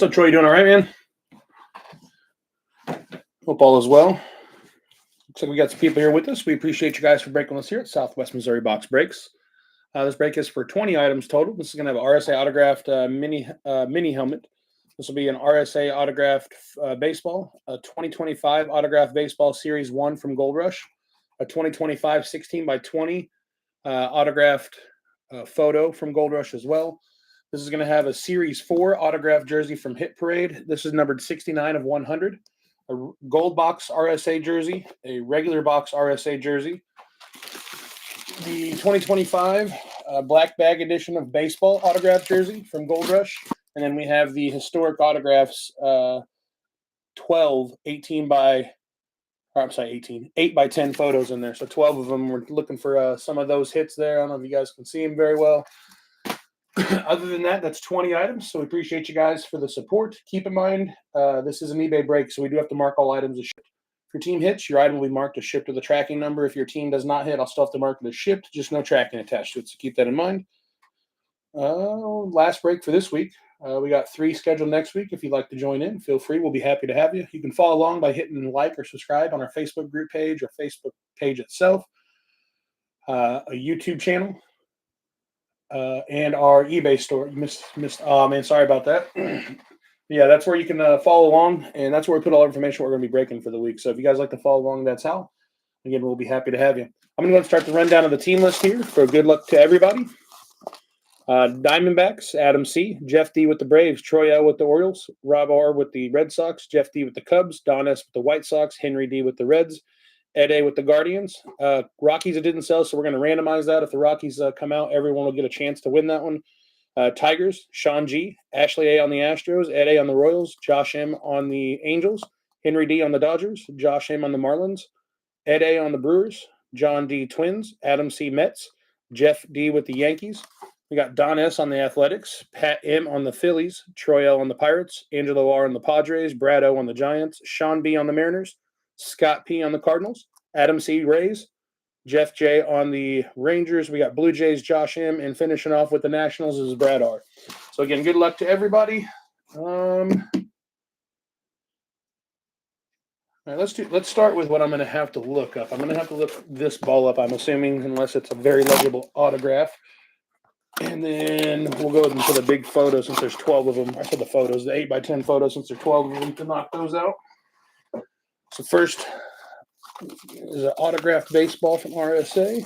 What's up, Troy? You doing all right, man? Hope all is well. Looks like we got some people here with us. We appreciate you guys for breaking us here at Southwest Missouri Box Breaks. This break is for 20 items total. This is going to have an RSA autographed mini helmet. This will be an RSA autographed baseball, a 2025 autographed baseball Series 1 from Gold Rush, a 2025 16 by 20 autographed photo from Gold Rush as well. This is going to have a Series 4 autographed jersey from Hit Parade. This is numbered 69 of 100. A gold box RSA jersey, a regular box RSA jersey, the 2025 black bag edition of baseball autographed jersey from Gold Rush, and then we have the historic autographs 8 by 10 photos in there. So 12 of them. We're looking for some of those hits there. I don't know if you guys can see them very well. Other than that, that's 20 items. So we appreciate you guys for the support. Keep in mind, this is an eBay break, so we do have to mark all items as shipped. If your team hits, your item will be marked as shipped with a tracking number. If your team does not hit, I'll still have to mark it as shipped, just no tracking attached to it. So keep that in mind. Last break for this week. We got 3 scheduled next week. If you'd like to join in, feel free. We'll be happy to have you. You can follow along by hitting like or subscribe on our Facebook group page or Facebook page itself, a YouTube channel, and our eBay store. You missed. Oh man, sorry about that. Yeah, that's where you can follow along, and that's where we put all the information we're going to be breaking for the week. So if you guys like to follow along, that's how. Again, we'll be happy to have you. I'm going to go and start the rundown of the team list here for good luck to everybody. Diamondbacks, Adam C., Jeff D. with the Braves, Troy L. with the Orioles, Rob R. with the Red Sox, Jeff D. with the Cubs, Don S. with the White Sox, Henry D. with the Reds, Ed A. with the Guardians. Rockies, it didn't sell, so we're going to randomize that. If the Rockies come out, everyone will get a chance to win that one. Tigers, Sean G., Ashley A. on the Astros, Ed A. on the Royals, Josh M. on the Angels, Henry D. on the Dodgers, Josh M. on the Marlins, Ed A. on the Brewers, John D. Twins, Adam C. Mets, Jeff D. with the Yankees. We got Don S. on the Athletics, Pat M. on the Phillies, Troy L. on the Pirates, Angelo R. on the Padres, Brad O. on the Giants, Sean B. on the Mariners, Scott P. on the Cardinals, Adam C. Rays, Jeff J. on the Rangers. We got Blue Jays, Josh M. And finishing off with the Nationals is Brad R. So, again, good luck to everybody. All right, let's start with what I'm going to have to look up. I'm going to have to look this ball up, I'm assuming, unless it's a very legible autograph. And then we'll go into the big photos since there's 12 of them. I said the photos, the 8 by 10 photos, since there's 12 of them, to knock those out. So first is an autographed baseball from RSA.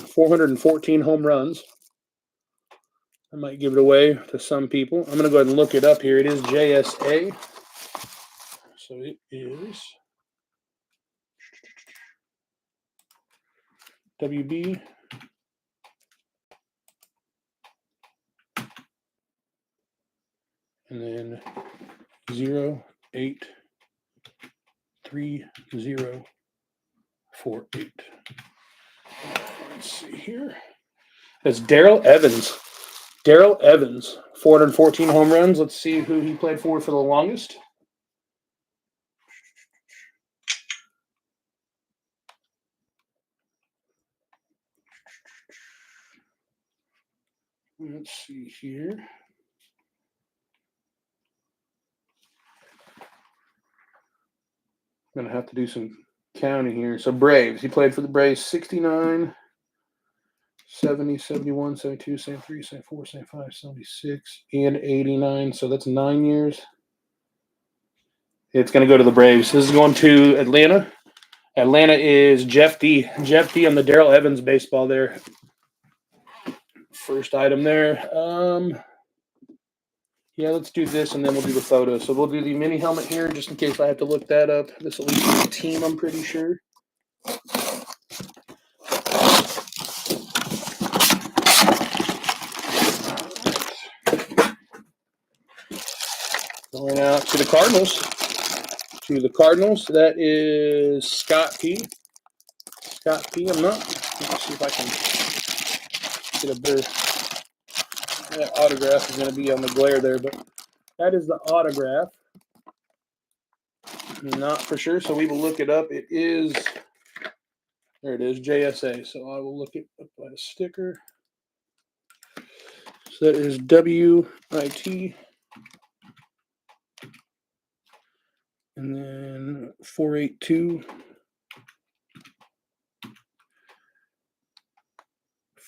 414 home runs. I might give it away to some people. I'm going to go ahead and look it up here. It is JSA. So it is WB. And then 083048. Let's see here. That's Darrell Evans. Darrell Evans, 414 home runs. Let's see who he played for the longest. Let's see here. I'm going to have to do some counting here. So Braves, he played for the Braves 69, 70, 71, 72, 73, 74, 75, 76, and 89. So that's 9 years. It's going to go to the Braves. This is going to Atlanta. Atlanta is Jeff D. Jeff D. on the Darrell Evans baseball there. First item there. Yeah, let's do this, and then we'll do the photo. So we'll do the mini helmet here, just in case I have to look that up. This will at least be the team, I'm pretty sure. Going out to the Cardinals. That is Scott P. Scott P. I'm not. Let's see if I can get a better. That autograph is going to be on the glare there, but that is the autograph. Not for sure, so we will look it up. It is, there it is, JSA. So I will look it up by the sticker. So that is WIT. And then 482.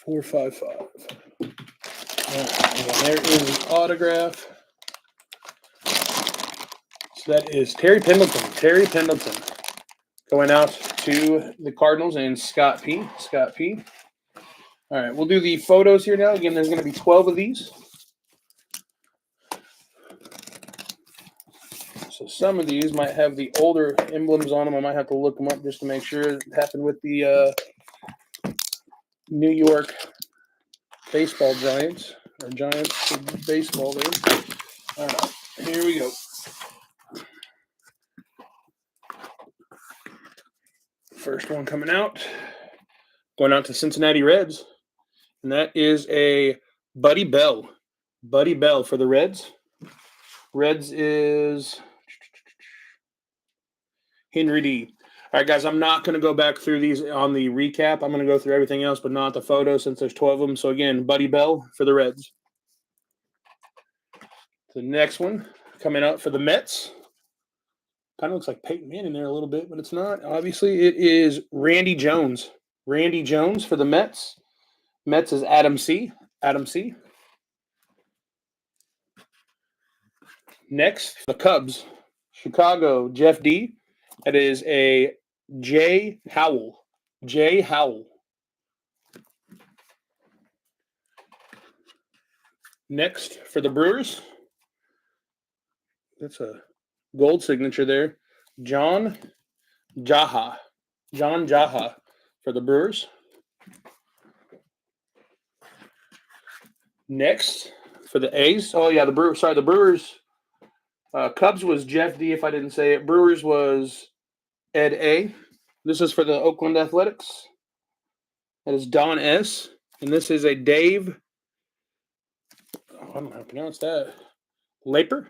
455. And there is the autograph. So that is Terry Pendleton. Terry Pendleton going out to the Cardinals and Scott P. Scott P. All right, we'll do the photos here now. Again, there's going to be 12 of these. So some of these might have the older emblems on them. I might have to look them up just to make sure it happened with the New York baseball Giants, or Giants baseball there. All right, here we go. First one coming out. Going out to Cincinnati Reds. And that is a Buddy Bell. Buddy Bell for the Reds. Reds is Henry D. All right, guys, I'm not going to go back through these on the recap. I'm going to go through everything else, but not the photos since there's 12 of them. So, again, Buddy Bell for the Reds. The next one coming out for the Mets. Kind of looks like Peyton Manning there a little bit, but it's not. Obviously, it is Randy Jones. Randy Jones for the Mets. Mets is Adam C. Adam C. Next, the Cubs. Chicago, Jeff D. That is a Jay Howell. Jay Howell. Next, for the Brewers. That's a gold signature there. John Jaha. John Jaha for the Brewers. Next, for the A's. Oh, yeah, the Brewers. Sorry, the Brewers. Cubs was Jeff D, if I didn't say it. Brewers was Ed A. This is for the Oakland Athletics. That is Don S. And this is a Dave. Oh, I don't know how to pronounce that. Leaper.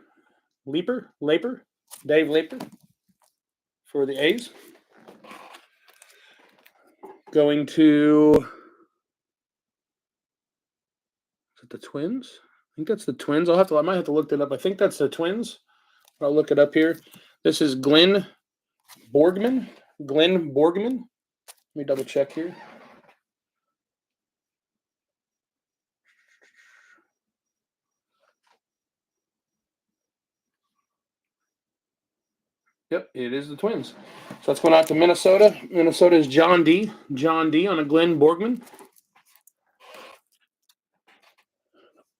Dave Leaper for the A's. Going to, is it the Twins? I think that's the Twins. I might have to look that up. I think that's the Twins. I'll look it up here. This is Glenn Borgman. Glenn Borgman. Let me double check here. Yep, it is the Twins. So that's going out to Minnesota. Minnesota is John D. John D on a Glenn Borgman.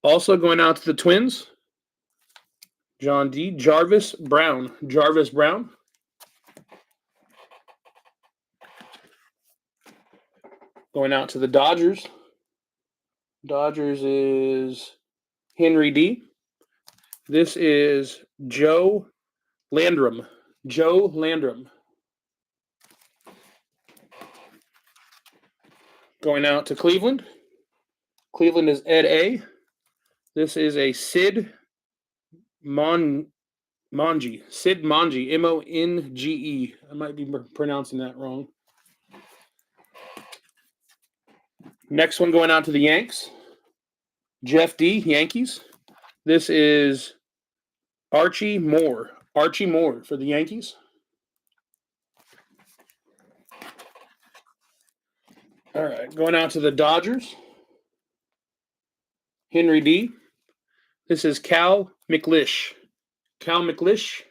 Also going out to the Twins. John D. Jarvis Brown. Jarvis Brown. Going out to the Dodgers. Dodgers is Henry D. This is Joe Landrum. Joe Landrum. Going out to Cleveland. Cleveland is Ed A. This is a Sid Monge. Sid Monge. M-O-N-G-E. I might be pronouncing that wrong. Next one going out to the Yanks. Jeff D. Yankees. This is Archie Moore. Archie Moore for the Yankees. All right, going out to the Dodgers. Henry D. This is Cal McLish. Cal McLish.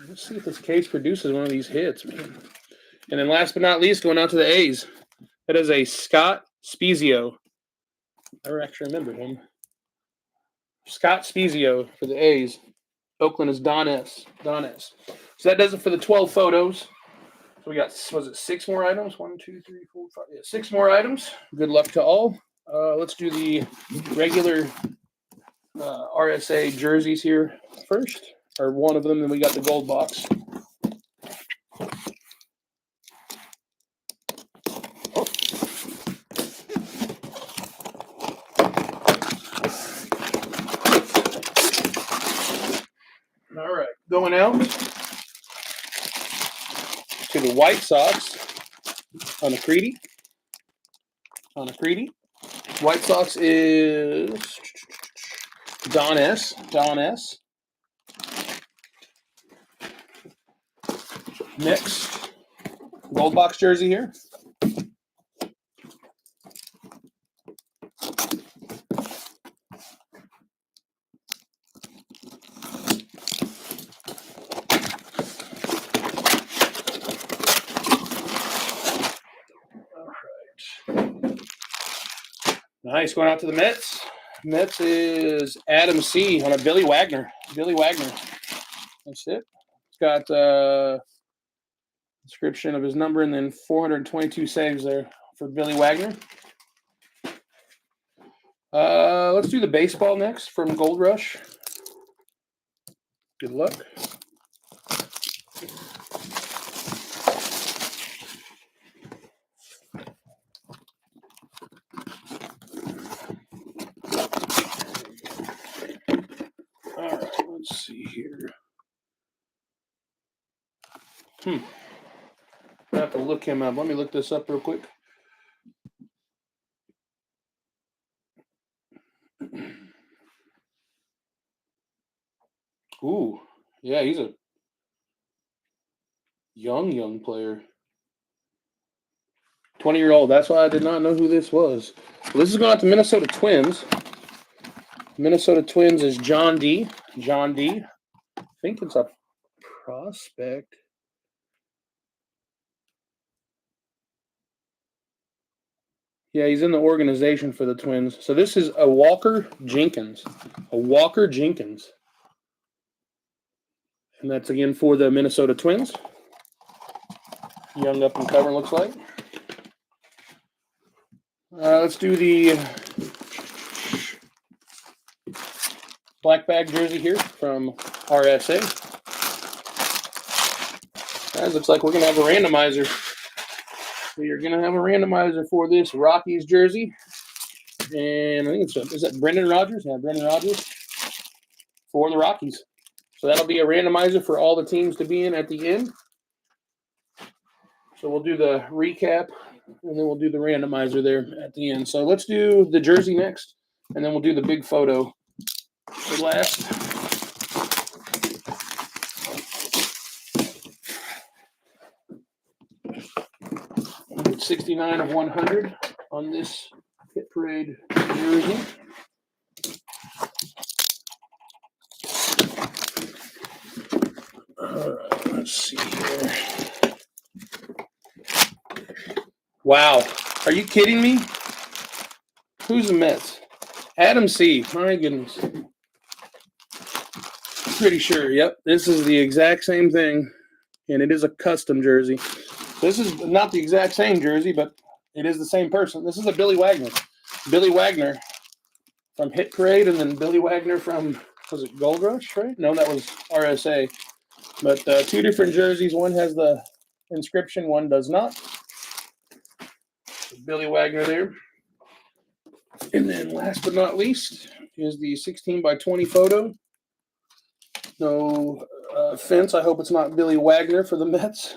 Let's see if this case produces one of these hits, man. And then last but not least, going out to the A's. That is a Scott Spezio. I actually remember him. Scott Spezio for the A's. Oakland is Don S. Don S. So that does it for the 12 photos. So we got, was it 6 more items? 1, 2, 3, 4, 5. Yeah, 6 more items. Good luck to all. Let's do the regular RSA jerseys here first, or one of them. Then we got the gold box. All right, going out to the White Sox on a Creedy. on a Creedy. White Sox is Don S. Next, gold box jersey here. Nice, going out to the Mets. Mets is Adam C. on a Billy Wagner. That's it. It's got description of his number and then 422 saves there for Billy Wagner. Let's do the baseball next from Gold Rush. Good luck. All right, let's see here. I have to look him up. Let me look this up real quick. Ooh, yeah, he's a young player. 20-year-old. That's why I did not know who this was. Well, this is going out to Minnesota Twins. Minnesota Twins is John D. I think it's a prospect. Yeah, he's in the organization for the Twins. So this is a Walker Jenkins. And that's again for the Minnesota Twins. Young up and cover, looks like. Let's do the black bag jersey here from RSA. Guys, looks like we're going to have a randomizer. We are going to have a randomizer for this Rockies jersey. And I think is that Brendan Rodgers? Yeah, Brendan Rodgers for the Rockies. So that'll be a randomizer for all the teams to be in at the end. So we'll do the recap, and then we'll do the randomizer there at the end. So let's do the jersey next, and then we'll do the big photo for last. $69 of 100 on this Hit Parade jersey. All right, let's see here. Wow. Are you kidding me? Who's the Mets? Adam C. My goodness. Pretty sure. Yep. This is the exact same thing, and it is a custom jersey. This is not the exact same jersey, but it is the same person. This is a Billy Wagner. Billy Wagner from Hit Parade, and then Billy Wagner from, was it Gold Rush, right? No, that was RSA. But two different jerseys. One has the inscription, one does not. Billy Wagner there. And then last but not least is the 16x20 photo. No offense. I hope it's not Billy Wagner for the Mets.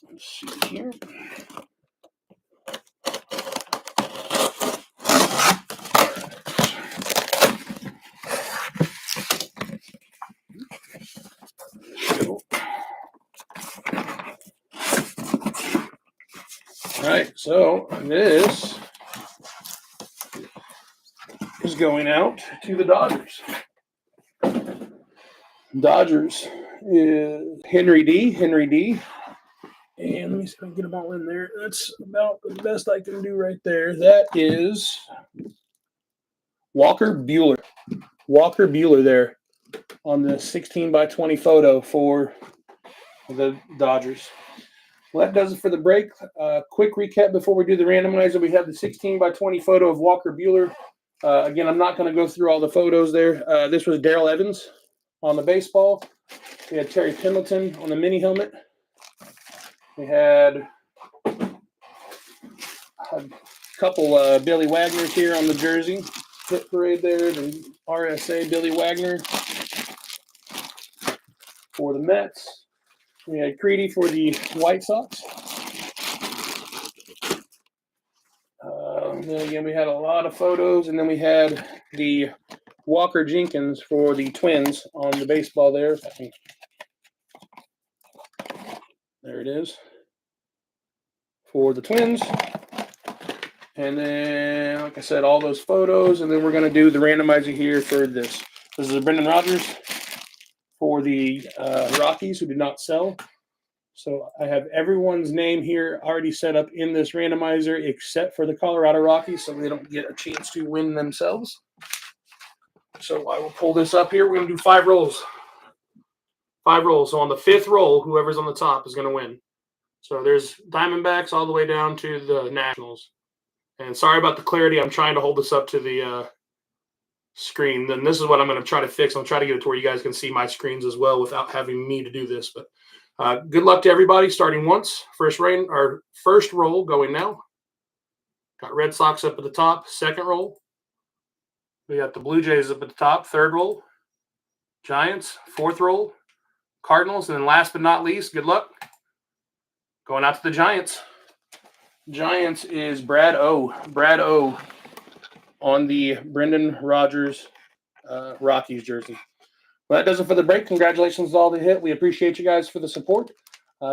Let's see here. All right, so this is going out to the Dodgers. Dodgers is Henry D. And let me see if I can get them all in there. That's about the best I can do right there. That is Walker Buehler. Walker Buehler there on the 16x20 photo for the Dodgers. Well, that does it for the break. Quick recap before we do the randomizer. We have the 16x20 photo of Walker Buehler. Again, I'm not going to go through all the photos there. This was Darrell Evans on the baseball. We had Terry Pendleton on the mini helmet. We had a couple Billy Wagners here on the jersey. Hit Parade there, the RSA Billy Wagner for the Mets. We had Creedy for the White Sox. And then again, we had a lot of photos, and then we had the Walker Jenkins for the Twins on the baseball there. There it is for the Twins. And then, like I said, all those photos, and then we're going to do the randomizer here for this. This is Brendan Rodgers for the Rockies who did not sell. So I have everyone's name here already set up in this randomizer except for the Colorado Rockies, so they don't get a chance to win themselves. So I will pull this up here. We're going to do 5 rolls. 5 rolls. So on the 5th roll, whoever's on the top is going to win. So there's Diamondbacks all the way down to the Nationals. And sorry about the clarity. I'm trying to hold this up to the screen. Then this is what I'm going to try to fix. I'll try to get it to where you guys can see my screens as well without having me to do this. But good luck to everybody starting once. First roll going now. Got Red Sox up at the top. 2nd roll. We got the Blue Jays up at the top. 3rd roll. Giants. 4th roll. Cardinals. And then last but not least, good luck. Going out to the Giants. Giants is Brad O. Brad O. on the Brendan Rodgers Rockies jersey. Well, that does it for the break. Congratulations to all the hit. We appreciate you guys for the support.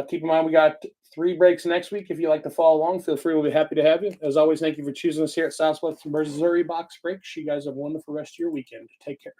Keep in mind, we got 3 breaks next week. If you'd like to follow along, feel free. We'll be happy to have you. As always, thank you for choosing us here at Southwest Missouri Box Breaks. You guys have a wonderful rest of your weekend. Take care.